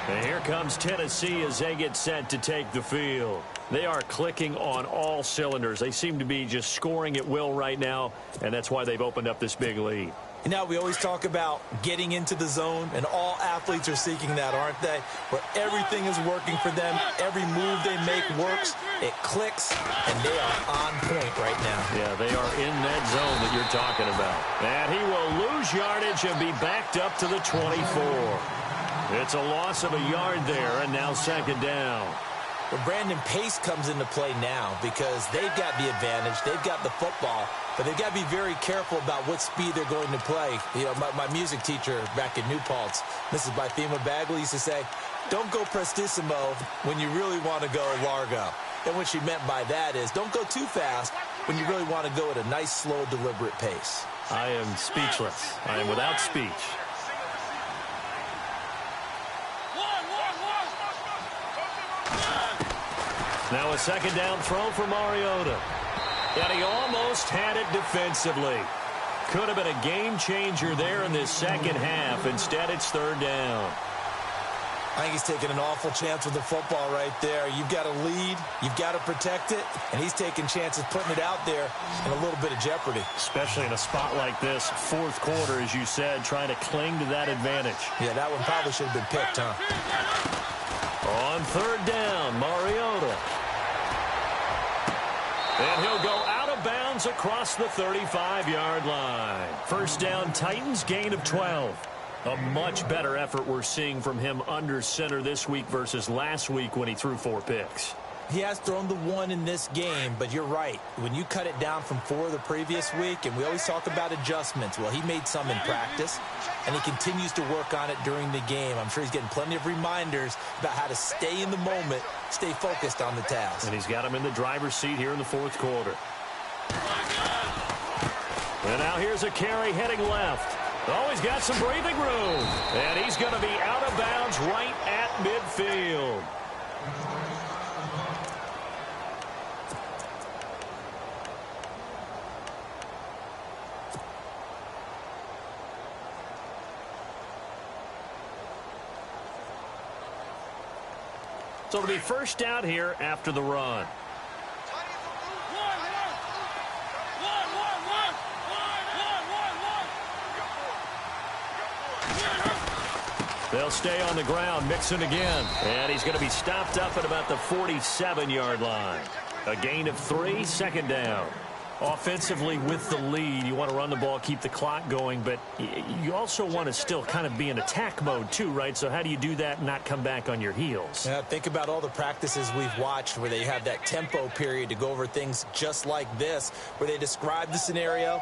And here comes Tennessee as they get set to take the field. They are clicking on all cylinders. They seem to be just scoring at will right now, and that's why they've opened up this big lead. You know, we always talk about getting into the zone, and all athletes are seeking that, aren't they? Where everything is working for them, every move they make works, it clicks, and they are on point right now. Yeah, they are in that zone that you're talking about. And he will lose yardage and be backed up to the 24. It's a loss of a yard there, and now 2nd down. Well, Brandon, pace comes into play now because they've got the advantage. They've got the football, but they've got to be very careful about what speed they're going to play. You know, my music teacher back in New Paltz, Mrs. Bythema Bagley, used to say, don't go prestissimo when you really want to go largo. And what she meant by that is don't go too fast when you really want to go at a nice, slow, deliberate pace. I am speechless. I am without speech. Now a 2nd down throw for Mariota. And he almost had it defensively. Could have been a game changer there in this 2nd half. Instead, it's 3rd down. I think he's taking an awful chance with the football right there. You've got to lead. You've got to protect it. And he's taking chances putting it out there in a little bit of jeopardy. Especially in a spot like this, 4th quarter, as you said, trying to cling to that advantage. Yeah, that one probably should have been picked, huh? On 3rd down, Mariota. And he'll go out of bounds across the 35-yard line. 1st down, Titans, gain of 12. A much better effort we're seeing from him under center this week versus last week when he threw 4 picks. He has thrown the 1 in this game, but you're right. When you cut it down from 4 the previous week, and we always talk about adjustments, well, he made some in practice, and he continues to work on it during the game. I'm sure he's getting plenty of reminders about how to stay in the moment, stay focused on the task. And he's got him in the driver's seat here in the 4th quarter. And now here's a carry heading left. Oh, he's got some breathing room. And he's going to be out of bounds right at midfield. So it'll be 1st down here after the run. They'll stay on the ground, Mixon again. And he's going to be stopped up at about the 47-yard line. A gain of 3, 2nd down. Offensively with the lead, you want to run the ball, keep the clock going, but you also want to still kind of be in attack mode too, right? So how do you do that and not come back on your heels? Yeah, think about all the practices we've watched where they have that tempo period to go over things just like this, where they describe the scenario,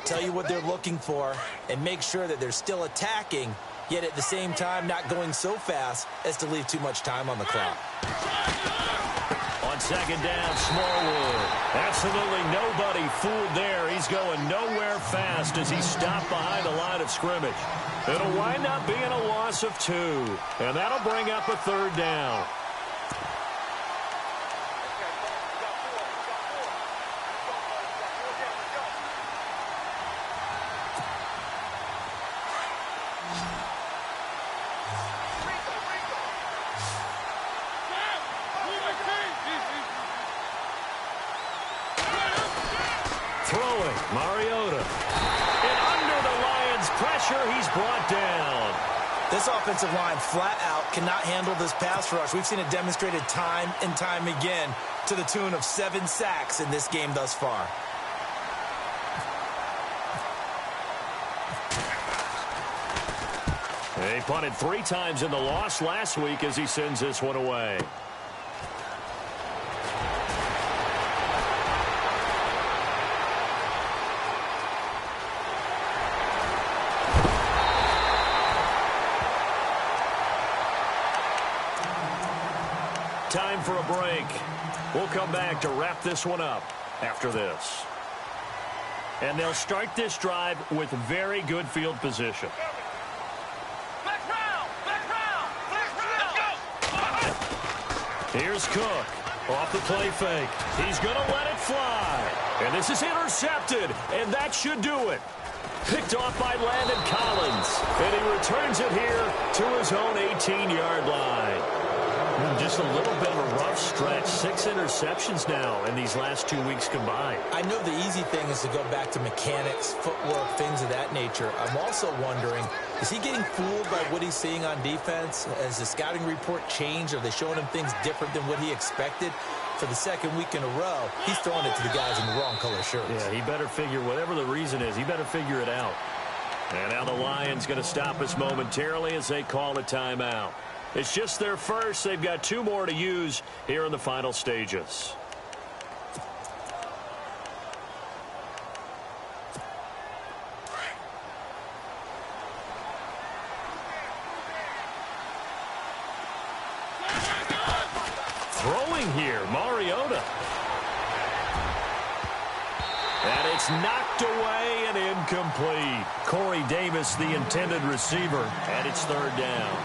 tell you what they're looking for, and make sure that they're still attacking, yet at the same time not going so fast as to leave too much time on the clock. On second down, Smallwood. Absolutely nobody fooled there. He's going nowhere fast as he stopped behind the line of scrimmage. It'll wind up being a loss of 2, and that'll bring up a third down. Throwing, Mariota. And under the Lions' pressure, he's brought down. This offensive line flat out cannot handle this pass rush. We've seen it demonstrated time and time again to the tune of 7 sacks in this game thus far. He punted 3 times in the loss last week as he sends this one away. Time for a break. We'll come back to wrap this one up after this. And they'll start this drive with very good field position. Here's Cook. Off the play fake. He's going to let it fly. And this is intercepted. And that should do it. Picked off by Landon Collins. And he returns it here to his own 18-yard line. Just a little bit of a rough stretch. 6 interceptions now in these last 2 weeks combined. I know the easy thing is to go back to mechanics, footwork, things of that nature. I'm also wondering, is he getting fooled by what he's seeing on defense? Has the scouting report changed? Are they showing him things different than what he expected? For the second week in a row, he's throwing it to the guys in the wrong color shirts. Yeah, he better figure, whatever the reason is, he better figure it out. And now the Lions going to stop us momentarily as they call a timeout. It's just their first. They've got 2 more to use here in the final stages. Throwing here, Mariota. And it's knocked away and incomplete. Corey Davis, the intended receiver, and it's third down.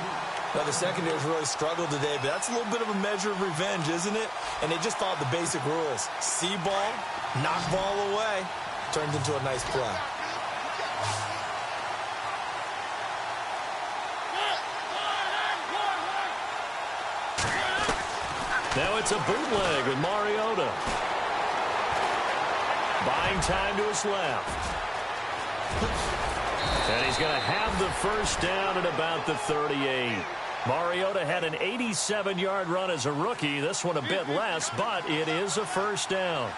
Now, the secondary's really struggled today, but that's a little bit of a measure of revenge, isn't it? And they just followed the basic rules. See ball, knock ball away. Turned into a nice play. Now it's a bootleg with Mariota. Buying time to his left. And he's going to have the first down at about the 38. Mariota had an 87-yard run as a rookie. This one a bit less, but it is a first down.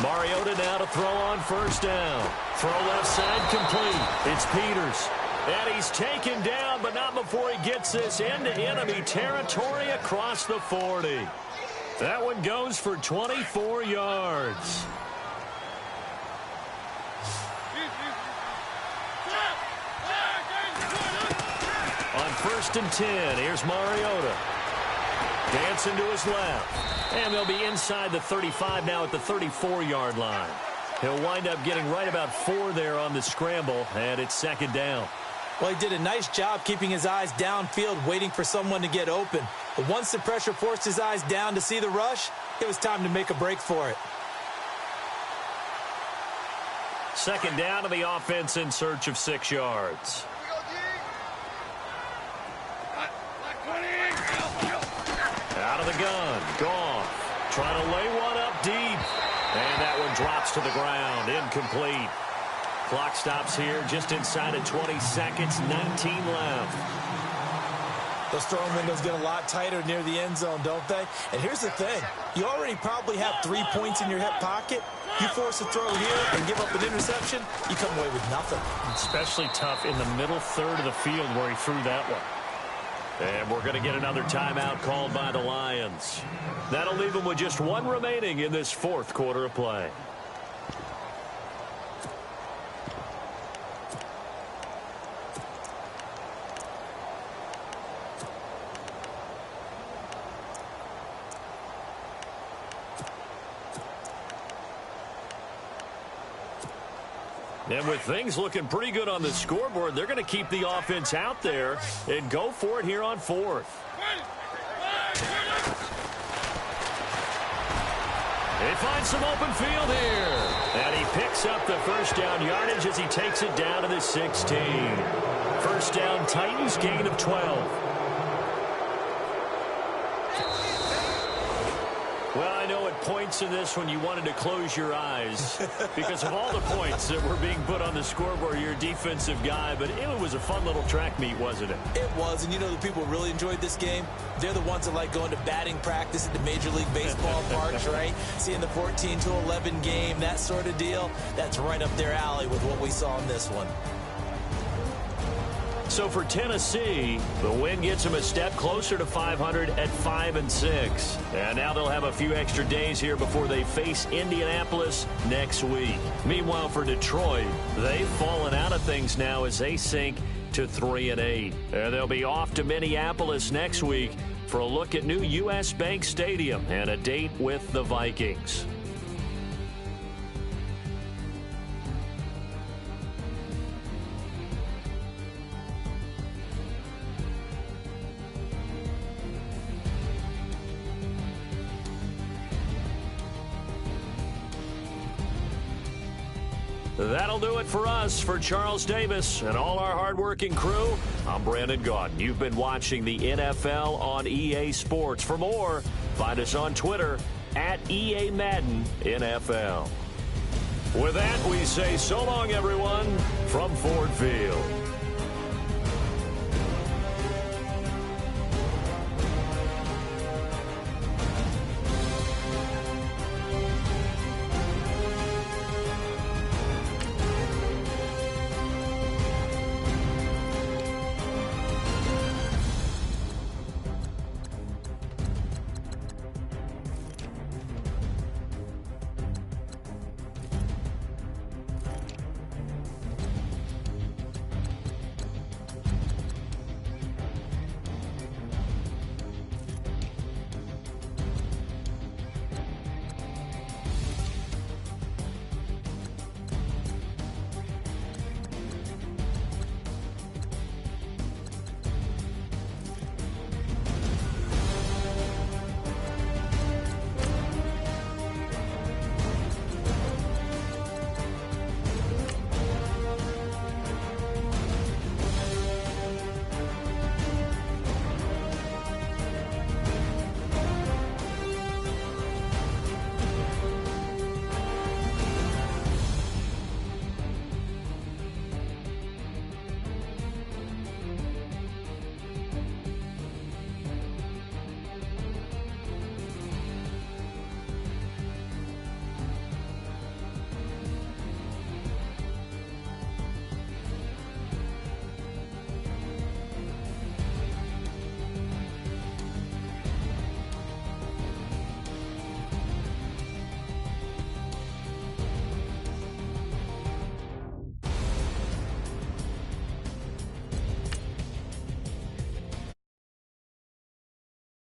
Mariota now to throw on first down. Throw left side complete. It's Peters. And he's taken down, but not before he gets this into enemy territory across the 40. That one goes for 24 yards. On 1st and 10, here's Mariota. Dancing to his left. And they'll be inside the 35 now at the 34-yard line. He'll wind up getting right about 4 there on the scramble, and it's second down. Well, he did a nice job keeping his eyes downfield, waiting for someone to get open. But once the pressure forced his eyes down to see the rush, it was time to make a break for it. Second down to the offense in search of 6 yards. Out of the gun. Goff trying to lay one up deep. And that one drops to the ground. Incomplete. Clock stops here just inside of 20 seconds. 19 left. Those throwing windows get a lot tighter near the end zone, don't they? And here's the thing. You already probably have 3 points in your hip pocket. You force a throw here and give up an interception, you come away with nothing. Especially tough in the middle third of the field where he threw that one. And we're going to get another timeout called by the Lions. That'll leave them with just 1 remaining in this 4th quarter of play. And with things looking pretty good on the scoreboard, they're going to keep the offense out there and go for it here on fourth. They find some open field here. And he picks up the first down yardage as he takes it down to the 16. First down, Titans, gain of 12. Well, I know at points in this one you wanted to close your eyes because of all the points that were being put on the scoreboard. You're a defensive guy, but it was a fun little track meet, wasn't it? It was, and you know the people who really enjoyed this game? They're the ones that like going to batting practice at the Major League Baseball parks, right? Seeing the 14-11 game, that sort of deal. That's right up their alley with what we saw in this one. So for Tennessee, the win gets them a step closer to 500 at 5-6. And now they'll have a few extra days here before they face Indianapolis next week. Meanwhile, for Detroit, they've fallen out of things now as they sink to 3-8. And they'll be off to Minneapolis next week for a look at new U.S. Bank Stadium and a date with the Vikings. That'll do it for us. For Charles Davis and all our hardworking crew, I'm Brandon Gaudin. You've been watching the NFL on EA Sports. For more, find us on Twitter at EA Madden NFL. With that, we say so long, everyone, from Ford Field.